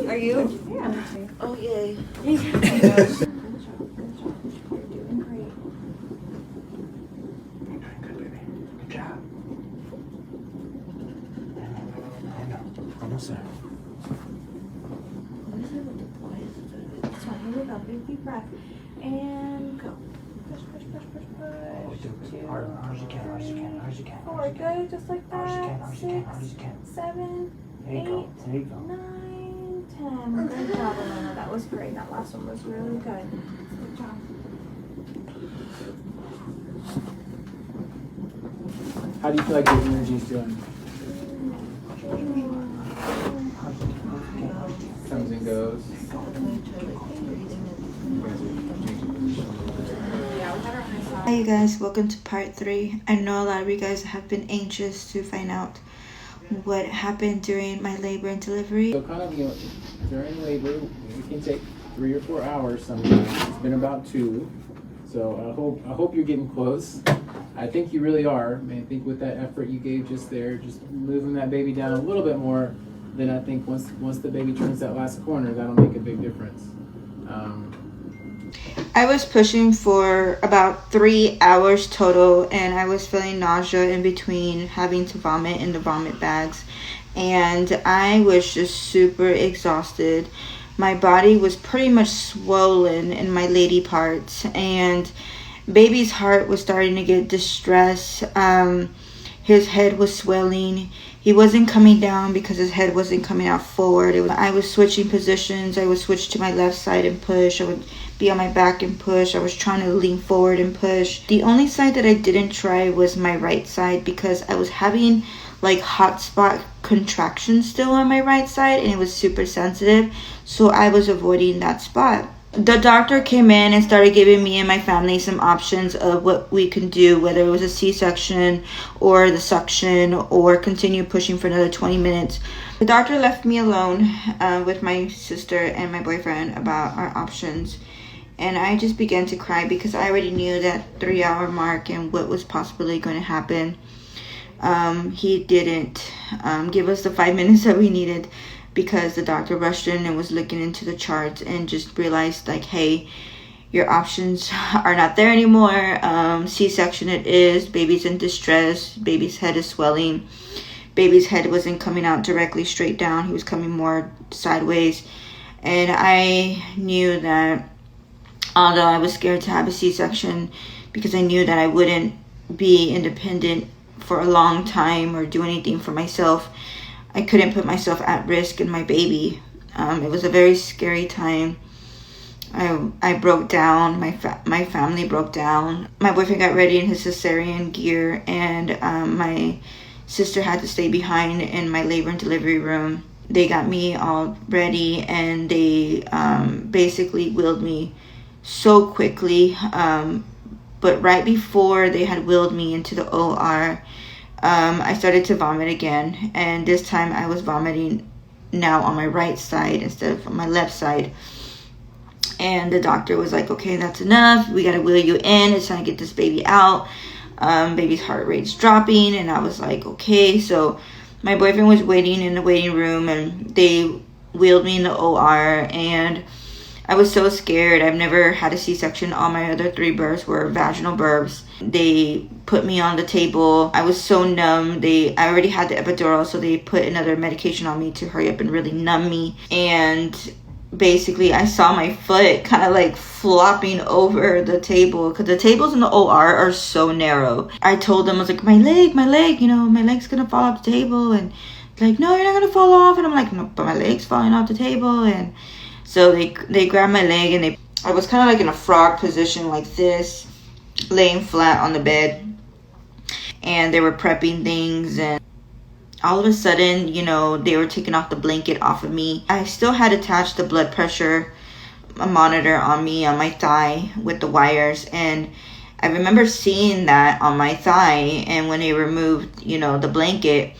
Are you? Yeah. Oh, yay. You're doing great. You're doing good, baby. Good job. I know. Almost there. What is it with the boys? This one. Here we go. Big deep breath. And go. Push, push, push, push, Oh, push. do it. 2, Hard as you can, hard as you can, hard as you can. 4. Good. Just like Hard as you that. can, hard as you can, hard as 6, you can. 7, There you go. There you go. 9, 10. Good job, Elena. That was great. That last one was really good. Good job. How do you feel like your energy's doing? Comes and goes. Hi you guys, welcome to part 3. I know a lot of you guys have been anxious to find out what happened during my labor and delivery. So kind of, during labor, it can take 3 or 4 hours sometimes. It's been about 2. So I hope you're getting close. I think you really are. I think with that effort you gave just there, just moving that baby down a little bit more, then I think once the baby turns that last corner, that'll make a big difference. I was pushing for about 3 hours total, and I was feeling nausea in between having to vomit in the vomit bags, and I was just super exhausted. My body was pretty much swollen in my lady parts, and baby's heart was starting to get distressed. His head was swelling. He wasn't coming down because his head wasn't coming out forward. I was switching positions. I would switch to my left side and push. I would be on my back and push. I was trying to lean forward and push. The only side that I didn't try was my right side because I was having like hot spot contractions still on my right side, and it was super sensitive, so I was avoiding that spot. The doctor came in and started giving me and my family some options of what we can do, whether it was a C-section or the suction or continue pushing for another 20 minutes. The doctor left me alone with my sister and my boyfriend about our options, and I just began to cry because I already knew that 3-hour mark and what was possibly going to happen. He didn't give us the 5 minutes that we needed because the doctor rushed in and was looking into the charts and just realized like, hey, your options are not there anymore. C-section it is. Baby's in distress. Baby's head is swelling. Baby's head wasn't coming out directly straight down. He was coming more sideways. And I knew that although I was scared to have a C-section because I knew that I wouldn't be independent for a long time or do anything for myself, I couldn't put myself at risk and my baby. It was a very scary time. I broke down. My family broke down. My boyfriend got ready in his cesarean gear, and my sister had to stay behind in my labor and delivery room. They got me all ready, and they basically wheeled me so quickly. But right before they had wheeled me into the OR, I started to vomit again, and this time I was vomiting now on my right side instead of on my left side. And the doctor was like, okay, that's enough. We got to wheel you in. It's time to get this baby out. Baby's heart rate's dropping. And I was like, okay. So my boyfriend was waiting in the waiting room, and they wheeled me in the OR, and I was so scared. I've never had a C-section. All my other 3 births were vaginal births. They put me on the table. I was so numb. I already had the epidural, so they put another medication on me to hurry up and really numb me. And basically, I saw my foot kind of like flopping over the table because the tables in the OR are so narrow. I told them, I was like, my leg, my leg's gonna fall off the table. And like, no, you're not gonna fall off. And I'm like, no, but my leg's falling off the table. And so they grabbed my leg, and I was kind of like in a frog position like this, laying flat on the bed, and they were prepping things, and all of a sudden, they were taking off the blanket off of me. I still had attached the blood pressure monitor on me on my thigh with the wires, and I remember seeing that on my thigh, and when they removed, the blanket,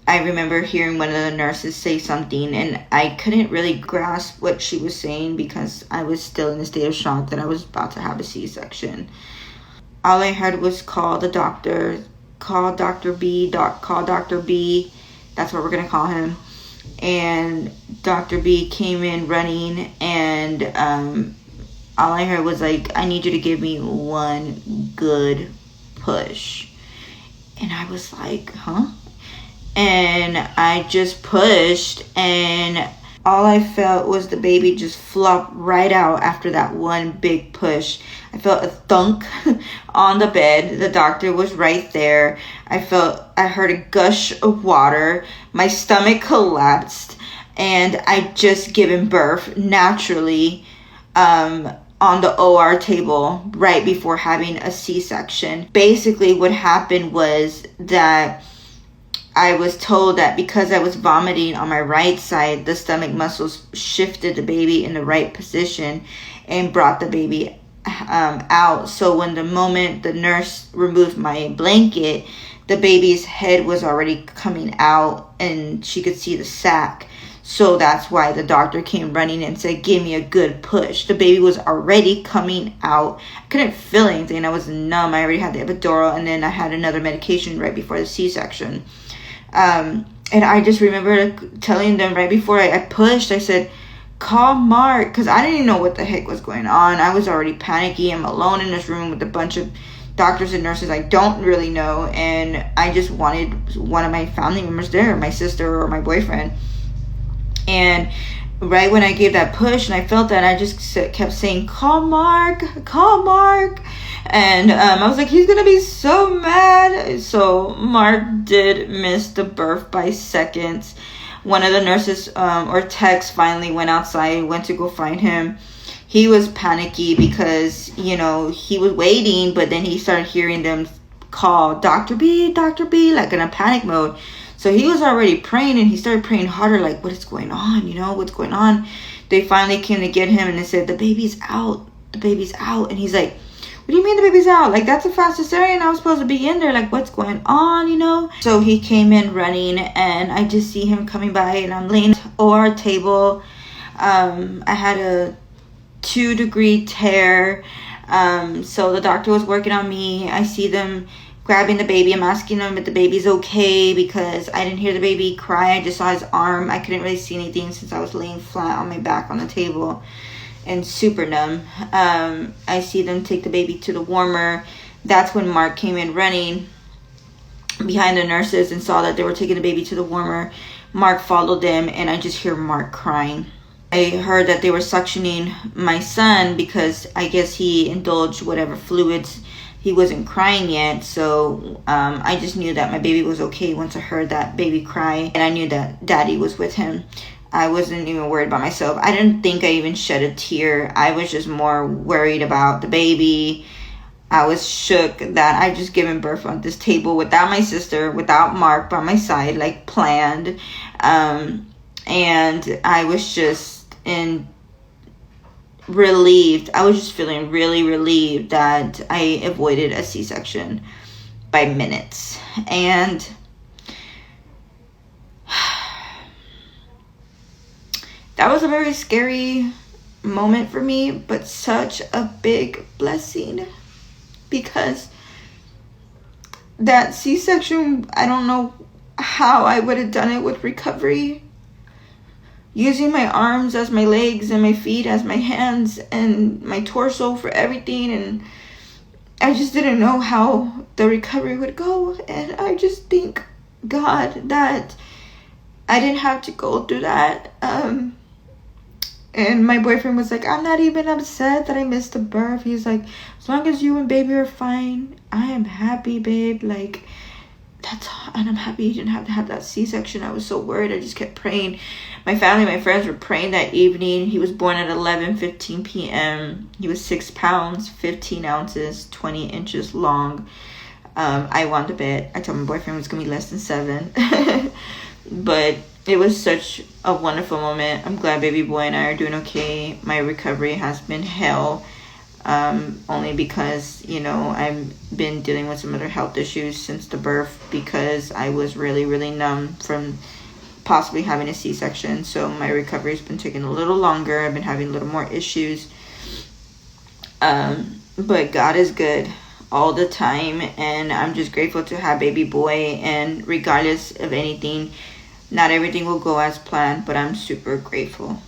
I remember hearing one of the nurses say something, and I couldn't really grasp what she was saying because I was still in a state of shock that I was about to have a C-section. All I heard was call the doctor, call Dr. B, call Dr. B. That's what we're going to call him. And Dr. B came in running, and all I heard was like, I need you to give me one good push. And I was like, huh? And I just pushed, and all I felt was the baby just flop right out after that one big push. I felt a thunk on the bed. The doctor was right there. I heard a gush of water. My stomach collapsed, and I just given birth naturally on the OR table right before having a C-section. Basically, what happened was that I was told that because I was vomiting on my right side, the stomach muscles shifted the baby in the right position and brought the baby out. So when the moment the nurse removed my blanket, the baby's head was already coming out and she could see the sac. So that's why the doctor came running and said, give me a good push. The baby was already coming out. I couldn't feel anything. I was numb. I already had the epidural, and then I had another medication right before the C-section. And I just remember telling them right before I pushed, I said, call Mark, because I didn't even know what the heck was going on. I was already panicky. I'm alone in this room with a bunch of doctors and nurses I don't really know, and I just wanted one of my family members there, my sister or my boyfriend. And right when I gave that push and I felt that, I just kept saying, call Mark. And I was like, he's going to be so mad. So Mark did miss the birth by seconds. One of the nurses or techs finally went outside, went to go find him. He was panicky because, he was waiting, but then he started hearing them call Dr. B, like in a panic mode. So he was already praying, and he started praying harder, like, what is going on? What's going on? They finally came to get him, and they said, the baby's out. And he's like, what do you mean the baby's out? Like, that's a fast cesarean. I was supposed to be in there. Like, what's going on, So he came in running, and I just see him coming by, and I'm laying on our table. I had a 2-degree tear. So the doctor was working on me. I see them grabbing the baby. I'm asking them if the baby's okay because I didn't hear the baby cry. I just saw his arm. I couldn't really see anything since I was laying flat on my back on the table and super numb. I see them take the baby to the warmer. That's when Mark came in running behind the nurses and saw that they were taking the baby to the warmer. Mark followed them, and I just hear Mark crying. I heard that they were suctioning my son because I guess he indulged whatever fluids. He wasn't crying yet, so I just knew that my baby was okay once I heard that baby cry, and I knew that daddy was with him. I wasn't even worried about myself. I didn't think I even shed a tear. I was just more worried about the baby. I was shook that I just given birth on this table without my sister, without Mark by my side, like planned. And I was just relieved. I was just feeling really relieved that I avoided a C-section by minutes. And that was a very scary moment for me, but such a big blessing, because that C-section, I don't know how I would have done it with recovery. Using my arms as my legs and my feet as my hands and my torso for everything. And I just didn't know how the recovery would go. And I just thank God that I didn't have to go through that. And my boyfriend was like, I'm not even upset that I missed the birth. He's like, as long as you and baby are fine, I am happy, babe. Like, and I'm happy you didn't have to have that C-section. I was so worried. I just kept praying. My family, my friends were praying that evening. He was born at 11:15 p.m. He was 6 pounds, 15 ounces, 20 inches long. I won the bet. I told my boyfriend it was going to be less than 7. But it was such a wonderful moment. I'm glad baby boy and I are doing okay. My recovery has been hell. Only because, I've been dealing with some other health issues since the birth, because I was really, really numb from possibly having a C-section. So my recovery has been taking a little longer. I've been having a little more issues. But God is good all the time, and I'm just grateful to have baby boy. And regardless of anything, Not everything will go as planned, but I'm super grateful.